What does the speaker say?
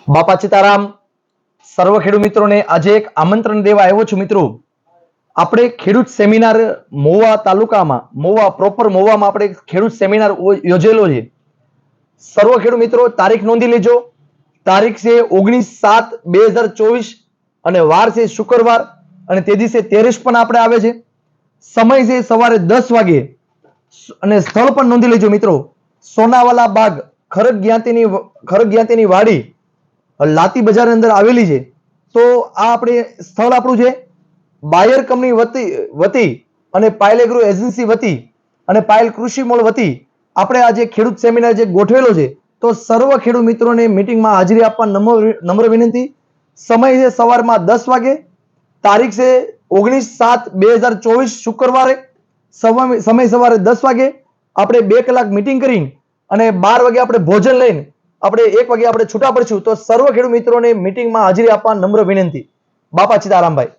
બાપા સીતારામ. સર્વ ખેડૂત મિત્રોને આજે એક આમંત્રણ દેવા આવ્યો છું. મિત્રો, આપણે ખેડૂત સેમિનાર મોવા તાલુકામાં, મોવા પ્રોપર મોવામાં આપણે ખેડૂત સેમિનાર યોજેલો છે. સર્વ ખેડૂત મિત્રો તારીખ નોંધી લેજો. તારીખ છે 19/7/2024 અને વાર છે શુક્રવાર અને તે દિવસે 13 પણ આપણે આવે છે. સમય છે સવારે 10 વાગે અને સ્થળ પણ નોંધી લેજો મિત્રો. સોનાવાલા બાગ, ખરગ જ્ઞાતિની વાડી, લાતી બજાર અંદર આવેલી છે. તો આ આપણે સ્થળ આપણું છે. બાયર કંપની વતી અને પાયલ એગ્રો એજન્સી વતી અને પાયલ કૃષિ મોલ વતી આપણે આજે ખેડૂત સેમિનાર જે ગોઠવેલો છે, તો સર્વ ખેડૂત મિત્રોને મીટિંગમાં હાજરી આપવા નમ્ર વિનંતી. સમય છે સવારમાં 10 વાગે. તારીખ છે 19/7/2024 શુક્રવારે. સમય સવારે 10 વાગે. આપણે 2 કલાક મીટિંગ કરીને અને 12 વાગે આપણે ભોજન લઈને આપણે 1 વાગે આપણે છૂટા પડશું. તો સર્વ ખેડૂત મિત્રોને મીટિંગમાં હાજરી આપવા નમ્ર વિનંતી. બાપા સીતારામભાઈ.